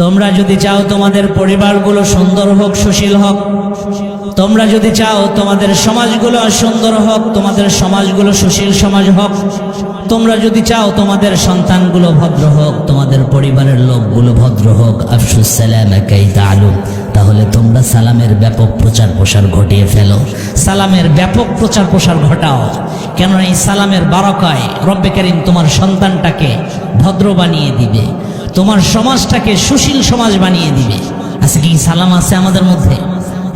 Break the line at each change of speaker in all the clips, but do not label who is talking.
তোমরা যদি চাও তোমাদের পরিবারগুলো সুন্দর হোক, সুশীল হোক, তোমরা যদি চাও তোমাদের সমাজগুলো সুন্দর হোক, তোমাদের সমাজগুলো সুশীল সমাজ হোক, তোমরা যদি চাও তোমাদের সন্তানগুলো ভদ্র হোক, তোমাদের পরিবারের লোকগুলো ভদ্র হোক, আফশুস সালামা কাই তাআলুম, তাহলে তোমরা সালামের ব্যাপক প্রচার প্রসার ঘটিয়ে ফেলো। সালামের ব্যাপক প্রচার প্রসার ঘটাও, কেননা এই সালামের বারাকায় রব্বে কারীম তোমার সন্তানটাকে ভদ্র বানিয়ে দিবে, তোমার সমাজটাকে সুশীল সমাজ বানিয়ে দিবে। আচ্ছা, কি সালাম আছে আমাদের মধ্যে?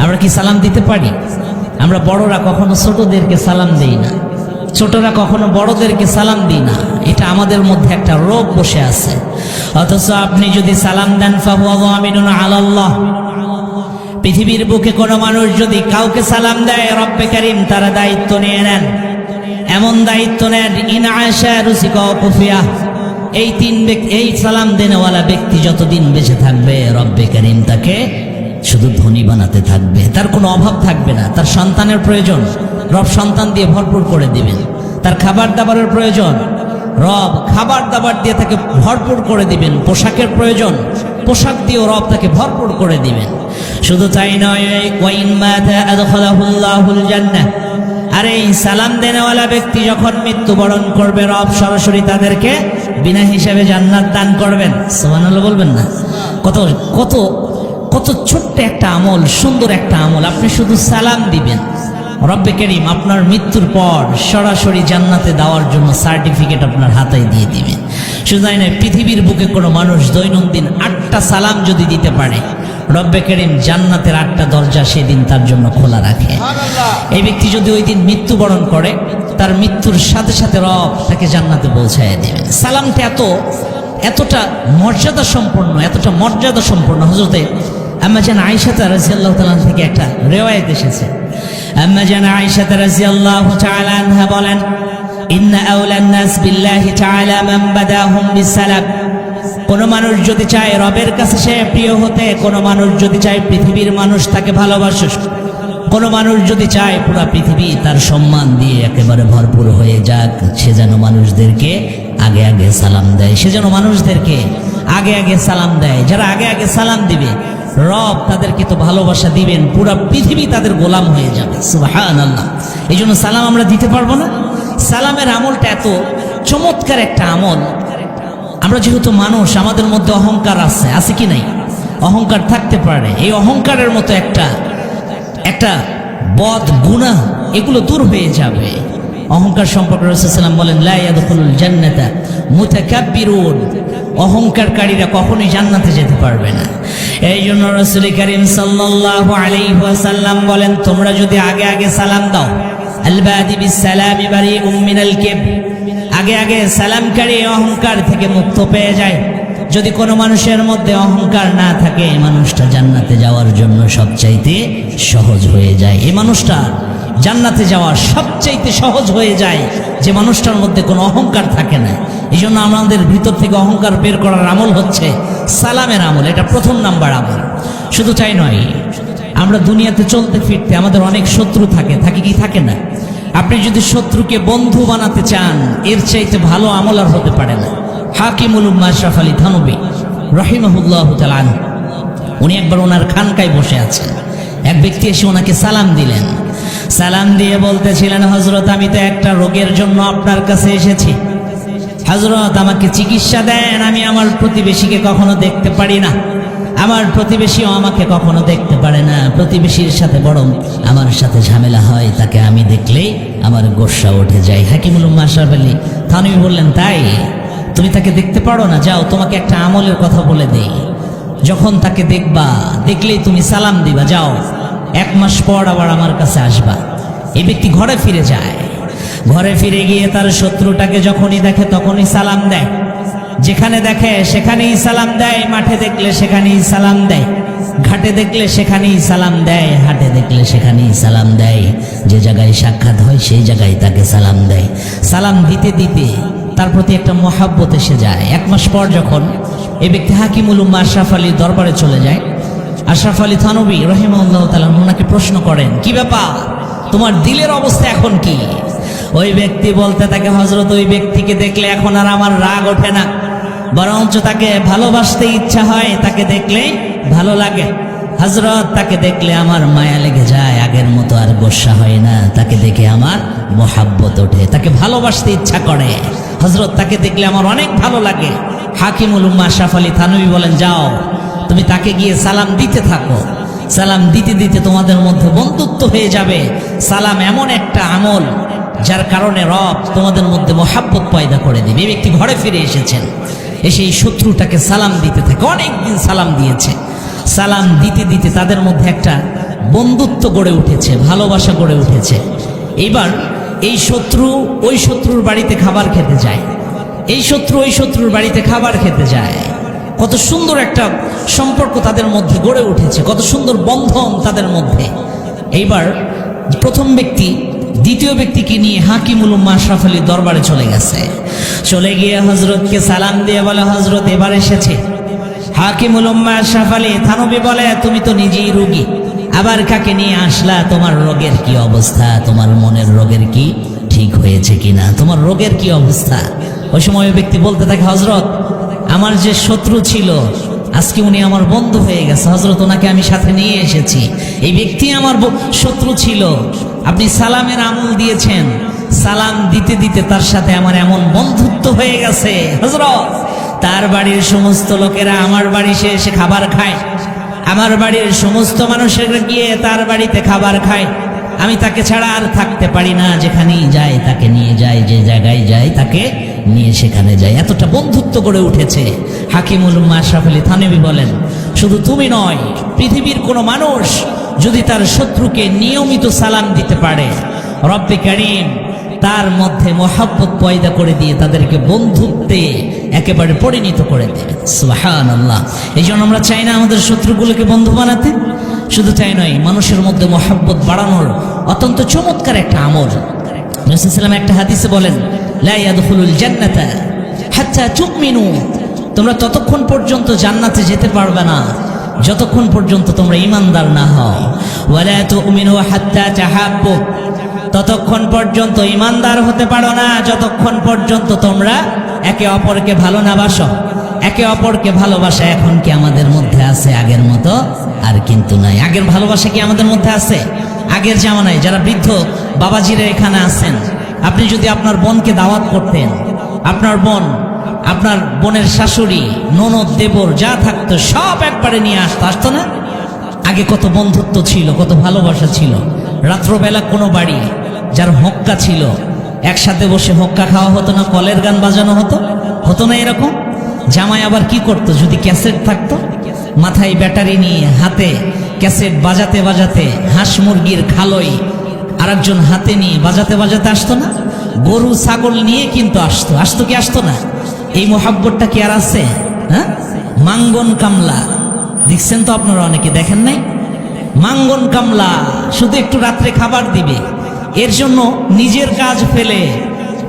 আমরা কি সালাম দিতে পারি? আমরা বড়রা কখনো ছোটদেরকে সালাম দেই না, ছোটরা কখনো বড়দেরকে সালাম দিই না। এটা আমাদের মধ্যে একটা রোগ বসে আছে। অথচ আপনি যদি সালাম দেন, ফাহুয়া যামিনুন আলাল্লাহ, পৃথিবীর বুকে কোনো মানুষ যদি কাউকে সালাম দেয়, রব্বে কারীম তারা দায়িত্ব নিয়ে নেন। এমন দায়িত্ব নেন, ইন আশা রুসিকা কুফিয়া, এই সালাম দেনেওয়ালা ব্যক্তি যতদিন বেঁচে থাকবে, রব্বে কারীম তাকে শুধু ধনী বানাতে থাকবে, তার কোনো অভাব থাকবে না। তার সন্তানের প্রয়োজন, রব সন্তান দিয়ে ভরপুর করে দিবেন। তার খাবার দাবারের প্রয়োজন, রব খাবার দাবার দিয়ে তাকে ভরপুর করে দিবেন। পোশাকের প্রয়োজন, পোশাক দিয়েও রব তাকে ভরপুর করে দিবেন। শুধু তাই নয়, ওয়াইন মাতা আদখালাহুল্লাহুল জান্নাহ, আর এই সালাম দেনেওয়ালা ব্যক্তি যখন মৃত্যুবরণ করবে, রব সরাসরি তাদেরকে বিনা হিসাবে জান্নাত দান করবেন। সুবহানাল্লাহ বলবেন না? কত কত কত ছোট্ট একটা আমল, সুন্দর একটা আমল। আপনি শুধু সালাম দিবেন, রব্বে কারীম আপনার মৃত্যুর পর সরাসরি জান্নাতে দেওয়ার জন্য সার্টিফিকেট আপনার হাতে দিয়ে দিবেন। শুধু তাই নয়, পৃথিবীর বুকে কোনো মানুষ দৈনন্দিন 8টা সালাম যদি দিতে পারে, রব্বে কারীম জান্নাতের 8টা দরজা সেদিন তার জন্য খোলা রাখে। এই ব্যক্তি যদি ওই দিন মৃত্যুবরণ করে, তার মৃত্যুর সাথে সাথে রব তাকে জান্নাতে পৌঁছায় দেবেন। সালামটা এতটা মর্যাদা সম্পন্ন, এতটা মর্যাদা সম্পন্ন। হযরতে আম্মা জান আয়েশা রাদিয়াল্লাহু তাআলা থেকে একটা রিওয়ায়াত এসেছে। আম্মা জান আয়েশা রাদিয়াল্লাহু তাআলা আনহা বলেন, ইন্না আওলান নাস বিল্লাহি তাআলা মান বাদাহুম বিসালাম, কোন মানুষ যদি চায় রবের কাছে সে প্রিয় হতে, কোন মানুষ যদি চায় পৃথিবীর মানুষ তাকে ভালোবাসে, কোন মানুষ যদি চায় পুরো পৃথিবী তার সম্মান দিয়ে একেবারে ভরপুর হয়ে যাক, সে যেন মানুষদেরকে আগে আগে সালাম দেয়, সে যেন মানুষদেরকে আগে আগে সালাম দেয়। যারা আগে আগে সালাম দিবে, রব তাদেরকে তো ভালোবাসা দিবেন, পুরো পৃথিবী তাদের গোলাম হয়ে যাবে। সুবহানাল্লাহ। এই জন্য সালাম আমরা দিতে পারবো না? সালামের আমলটা এত চমৎকার একটা আমল। আমরা যেহেতু মানুষ, আমাদের মধ্যে অহংকার আছে কি নাই? অহংকার থাকতে পারে। এই অহংকারের মতো একটা বদ গুনাহ, এগুলো দূর হয়ে যাবে। অহংকার সম্পর্কে রাসূল সাল্লাল্লাহু আলাইহি ওয়াসাল্লাম বলেন, লা ইয়াদখুলুল জান্নাতা মুতাকাব্বিরুন, অহংকারকারীরা কখনোই জান্নাতে যেতে পারবে না। এই জন্য রাসূল কারীম সাল্লাল্লাহু আলাইহি ওয়াসাল্লাম বলেন, তোমরা যদি আগে আগে সালাম দাও, আল বাদি বিস সালামি বারিউম মিনাল কিবর, আগে আগে সালামকারী অহংকার থেকে মুক্ত পেয়ে যায়। যদি কোনো মানুষের মধ্যে অহংকার না থাকে, মানুষটা জান্নাতে যাওয়ার জন্য সবচাইতে সহজ হয়ে যায়। এই মানুষটা জান্নাতে যাওয়া সবচাইতে সহজ হয়ে যায় যে মানুষটার মধ্যে কোনো অহংকার থাকে না। এই জন্য আমাদের ভিতর থেকে অহংকার বের করার আমল হচ্ছে সালামের আমল। এটা প্রথম নাম্বার আমল। শুধু তাই নয়, আমরা দুনিয়াতে চলতে ফিরতে আমাদের অনেক শত্রু থাকে কি থাকে না? আপনি যদি শত্রুকে বন্ধু বানাতে চান, এর চাইতে ভালো আমল আর হতে পারে না। হাকিমুল উম্মাহ আশরাফ আলী থানভী রাহিমাহুল্লাহু তাআলা, উনি একবার ওনার খানকায় বসে আছেন। এক ব্যক্তি এসে ওনাকে সালাম দিলেন। সালাম দিয়ে বলতেছিলেন, হযরত আমি তো একটা রোগের জন্য আপনার কাছে এসেছি। হযরত আমাকে চিকিৎসা দেন, আমি আমার প্রতিবেশীকে কখনো দেখতে পারি না, আমার প্রতিবেশীও আমাকে কখনো দেখতে পারে না। প্রতিবেশীর সাথে বরং আমার সাথে ঝামেলা হয়, তাকে আমি দেখলেই আমার গোসা উঠে যায়। হাকিমুল উম্মাহ আশরাফ আলী থানভী বললেন, তাই তুমি তাকে দেখতে পারো না? যাও, তোমাকে একটা আমলের কথা বলে দেই। যখন তাকে দেখলেই তুমি সালাম দিবা। যাও, 1 মাস পর আবার আমার কাছে আসবা। এই ব্যক্তি ঘরে ফিরে যায়। ঘরে ফিরে গিয়ে তার শত্রুটাকে যখনই দেখে তখনই সালাম দেয়। যেখানে দেখে সেখানেই সালাম দেয়। মাঠে দেখলে সেখানেই সালাম দেয়, ঘাটে দেখলে সেখানেই সালাম দেয়, হাটে দেখলে সেখানেই সালাম দেয়। যে জায়গায় সাক্ষাৎ হয় সেই জায়গায় তাকে সালাম দেয়। সালাম দিতে দিতে তার প্রতি একটা মহাব্বত এসে যায়। 1 মাস পর যখন এই ব্যক্তি হাকিমুল উম্মাহ আশরাফ আলীর দরবারে চলে যায়, আশরাফ আলী থানভী রাহিমাহুল্লাহু তাআলা ওনাকে প্রশ্ন করেন, কি ব্যাপার, তোমার দিলের অবস্থা এখন কি? ওই ব্যক্তি বলতে থাকে, হযরত ওই ব্যক্তিকে দেখলে এখন আর আমার রাগ ওঠে না, বরঞ্চ তাকে ভালোবাসতে ইচ্ছা হয়, তাকে দেখলে ভালো লাগে। হযরত তাকে দেখলে আমার মায়া লেগে যায়, আগের মতো আর গোসা হয় না, তাকে দেখে আমার মোহাব্বত ওঠে, তাকে ভালোবাসতে ইচ্ছা করে। হযরত তাকে দেখলে আমার অনেক ভালো লাগে। হাকিমুল উম্মাহ আশরাফ আলী থানভী বলেন, যাও তুমি তাকে গিয়ে সালাম দিতে থাকো, সালাম দিতে দিতে তোমাদের মধ্যে বন্ধুত্ব হয়ে যাবে। সালাম এমন একটা আমল যার কারণে রব তোমাদের মধ্যে মোহাব্বত পয়দা করে দিবে। এই ব্যক্তি ঘরে ফিরে এসেছেন, এসে এই শত্রুটাকে সালাম দিতে থাকে, অনেকদিন সালাম দিয়েছে। সালাম দিতে দিতে তাদের মধ্যে একটা বন্ধুত্ব গড়ে উঠেছে, ভালোবাসা গড়ে উঠেছে। এইবার এই শত্রু ওই শত্রুর বাড়িতে খাবার খেতে যায়, এই শত্রু ওই শত্রুর বাড়িতে খাবার খেতে যায়। কত সুন্দর একটা সম্পর্ক তাদের মধ্যে গড়ে উঠেছে, কত সুন্দর বন্ধন তাদের মধ্যে। এইবার প্রথম ব্যক্তি দ্বিতীয় ব্যক্তিকে নিয়ে হাকিমুল উম্মাহ আশরাফ আলীর দরবারে চলে গেছে। চলে গিয়ে হযরতকে সালাম দিয়ে বলে, হযরত এবার এসেছে। হাকিমুল উম্মাহ আশরাফ আলী থানভী বলে, তুমি তো নিজেই রোগী, আবার কাকে নিয়ে আসলা? তোমার রোগের কি অবস্থা? তোমার মনের রোগের কি ঠিক হয়েছে কিনা? তোমার রোগের কি অবস্থা? ওই সময় ওই ব্যক্তি বলতে থাকে, হযরত আমার যে শত্রু ছিল আজকে উনি আমার বন্ধু হয়ে গেছে, হযরত ওনাকে আমি সাথে নিয়ে এসেছি। এই ব্যক্তি আমার শত্রু ছিল, আপনি সালামের আমল দিয়েছেন, সালাম দিতে দিতে তার সাথে আমার এমন বন্ধুত্ব হয়ে গেছে হযরত, তার বাড়ির সমস্ত লোকেরা আমার বাড়ি এসে খাবার খায়, আমার বাড়ির সমস্ত মানুষেরা গিয়ে তার বাড়িতে খাবার খায়। আমি তাকে ছাড়া আর থাকতে পারি না, যেখানেই যাই তাকে নিয়ে যাই, যে জায়গায় যাই তাকে নিয়ে সেখানে যাই। এতটা বন্ধুত্ব গড়ে উঠেছে। হাকিমুল উম্মাহ আশরাফ আলী থানভী বলেন, শুধু তুমি নয়, পৃথিবীর কোনো মানুষ যদি তার শত্রুকে নিয়মিত সালাম দিতে পারে, রব্বে কারীম তার মধ্যে মোহাব্বত পয়দা করে দিয়ে তাদেরকে বন্ধুত্বে একেবারে পরিণত করে দেবে। সুবহানাল্লাহ। এই জন্য আমরা চাই না আমাদের শত্রুগুলোকে বন্ধু বানাতে। শুধু তাই নয়, মানুষের মধ্যে মোহাব্বত বাড়ানোর অত্যন্ত চমৎকার একটা আমল। রাসূলুল্লাহ সাল্লাল্লাহু আলাইহি ওয়াসাল্লাম একটা হাদিসে বলেন, লা ইয়াদখুলুল জান্নাতা হাত্তা তুমিনু, তোমরা ততক্ষণ পর্যন্ত জান্নাতে যেতে পারবে না যতক্ষণ পর্যন্ত তোমরা ঈমানদার না হও। ওয়ালা তুমিনু হাত্তা তাহাব্বু, ততক্ষণ পর্যন্ত ঈমানদার হতে পারো না যতক্ষণ পর্যন্ত তোমরা একে অপরকে ভালো না বাসো। একে অপরকে ভালোবাসা এখন কি আমাদের মধ্যে আছে? আগের মতো আর কিন্তু নাই। আগের ভালোবাসা কি আমাদের মধ্যে আছে? আগের জামানায় যারা বৃদ্ধ বাবাজিরা এখানে আছেন, আপনি যদি আপনার বোনকে দাওয়াত করতেন, আপনার বোন, আপনার বোনের শাশুড়ি, ননদ, দেবর যা থাকতো সব একবারে নিয়ে আসতো না? আগে কত বন্ধুত্ব ছিল, কত ভালোবাসা ছিল। রাত্রবেলা কোনো বাড়ি যার হক্কা ছিল, একসাথে বসে হক্কা খাওয়া হতো না? কলের গান বাজানো হতো না এরকম? জামাই আবার কি করতো, যদি ক্যাসেট থাকতো, মাথায় ব্যাটারি নিয়ে হাতে ক্যাসেট বাজাতে বাজাতে, হাঁস মুরগির খালই আরেকজন হাতে নিয়ে বাজাতে বাজাতে আসতো না? গরু ছাগল নিয়ে কিন্তু আসতো কি আসতো না? এই মোহাব্বতটা কি আর আছে? হ্যাঁ, মাঙ্গন কামলা দেখছেন তো আপনারা, অনেকে দেখেন নাই? মাঙ্গন কামলা শুধু একটু রাত্রে খাবার দিবে, এর জন্য নিজের কাজ ফেলে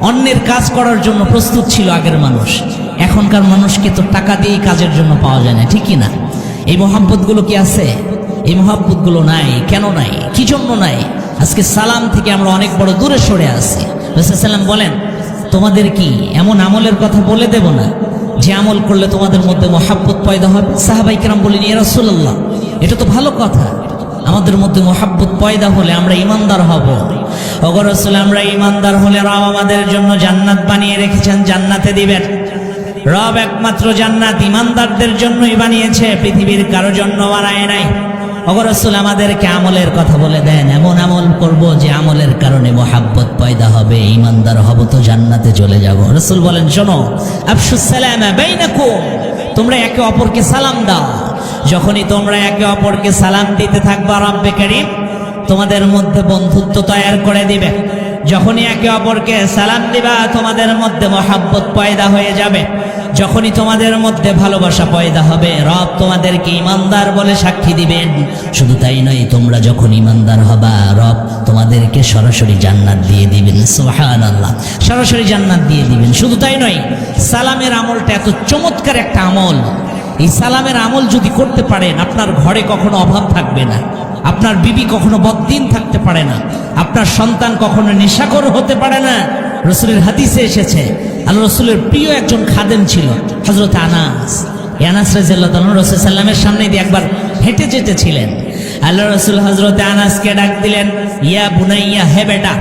অন্যের কাজ করার জন্য প্রস্তুত ছিল আগের মানুষ। এখনকার মানুষকে তো টাকা দিয়েই কাজের জন্য পাওয়া যায় না, ঠিক কি না? এই মোহাব্বতগুলো কি আছে? এই মোহাব্বতগুলো নাই। কেন নাই? কি জন্য নাই? আজকে সালাম থেকে আমরা অনেক বড় দূরে সরে আসি। রাসূলুল্লাহ সাল্লাল্লাহু আলাইহি ওয়াসাল্লাম বলেন, তোমাদের কি এমন আমলের কথা বলে দেব না যে আমল করলে তোমাদের মধ্যে মোহাব্বত পয়দা হবে? সাহাবায়ে কেরাম বলেন, ইয়া রাসূলুল্লাহ, এটা তো ভালো কথা, আমাদের মধ্যে মোহাব্বত পয়দা হলে আমরা ঈমানদার হব। ওগো রাসূল, আমরা ঈমানদার হলে রব আমাদের জন্য জান্নাত বানিয়ে রেখেছেন, জান্নাতে দিবেন। রব একমাত্র জান্নাত ঈমানদারদের জন্যই বানিয়েছে, পৃথিবীর কারো জন্য বানায় নাই। ওগো রাসূল, আমাদেরকে আমলের কথা বলে দেন, এমন আমল করব যে আমলের কারণে মোহাব্বত পয়দা হবে, ঈমানদার হব, তো জান্নাতে চলে যাব। রাসূল বলেন, শোনো, আফশুস সালামা বাইনাকুম, তোমরা একে অপরকে সালাম দাও। যখনই তোমরা একে অপরকে সালাম দিতে থাকবা, রব্বে কারীম তোমাদের মধ্যে বন্ধুত্ব তৈরি করে দিবে। যখনই একে অপরকে সালাম দিবা, তোমাদের মধ্যে মোহাব্বত পয়দা হয়ে যাবে। যখনই তোমাদের মধ্যে ভালোবাসা পয়দা হবে, রব তোমাদেরকে ঈমানদার বলে সাক্ষী দিবেন। শুধু তাই নয়, তোমরা যখন ঈমানদার হবা, রব তোমাদেরকে সরাসরি জান্নাত দিয়ে দিবেন। সুবহানাল্লাহ, সরাসরি জান্নাত দিয়ে দিবেন। শুধু তাই নয়, সালামের আমলটা এত চমৎকার একটা আমল। এই সালামের আমল যদি করতে পারেন, আপনার ঘরে কখনো অভাব থাকবে না, আপনার বিবি কখনো বদ্দিন থাকতে পারে না, আপনার সন্তান কখনো নেশাখোর হতে পারে না, রাসূলের হাদিসে এসেছে আল্লাহ রাসূলের প্রিয় একজন খাদেম ছিল হযরত আনাস। আনাস রাদিয়াল্লাহু তাআলা রাসূল সাল্লাল্লাহু আলাইহি ওয়াসাল্লামের সামনে দিয়ে একবার হেঁটে যেতেছিলেন। আল্লাহ রাসূল হযরত আনাসকে ডাক দিলেন, ইয়া বুনাইয়া, হে বেটা,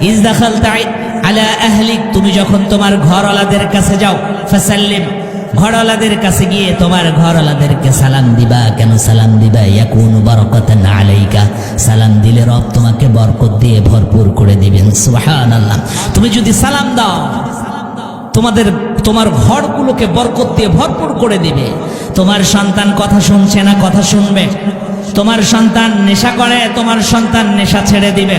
ইজ দাখালতা আলা আহলিক, তুমি যখন তোমার ঘরওয়ালাদের কাছে যাও, ফাসাল্লিম, ঘরওয়ালাদের কাছে গিয়ে তোমার ঘরওয়ালাদেরকে সালাম দিবা। কেন সালাম দিবা? ইয়াকুনু বারাকাতান আলাইকা, সালাম দিলে রব তোমাকে বরকত দিয়ে ভরপুর করে দিবেন। সুবহানাল্লাহ। তুমি যদি সালাম দাও, তোমার ঘরগুলোকে বরকত দিয়ে ভরপুর করে দিবে। তোমার সন্তান কথা শুনছে না, কথা শুনবে। তোমার সন্তান নেশা করে, তোমার সন্তান নেশা ছেড়ে দিবে।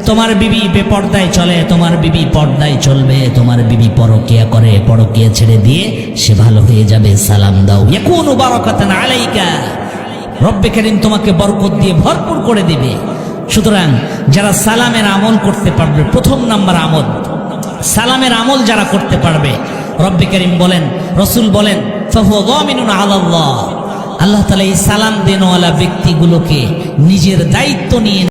তোমার বিবি বেপর্দায় চলে, তোমার বিবি পর্দায় চলবে। তোমার বিবি পরকিয়া করে, পরকিয়া ছেড়ে দিয়ে সে ভালো হয়ে যাবে। সালাম দাও, ইয়াকুনু বারাকাতান আলাইকা, রব্বে কারীম তোমাকে বরকত দিয়ে ভরপুর করে দিবে। সুতরাং যারা সালামের আমল করতে পারবে, প্রথম নাম্বার আমল সালামের আমল যারা করতে পারবে, রব্বে কারীম বলেন, রাসূল বলেন, ফাহুয়া যামিনুন আলাল্লাহ, আল্লাহ তাআলা এই সালাম দেনওয়ালা ব্যক্তিগুলোকে নিজের দায়িত্ব নিয়ে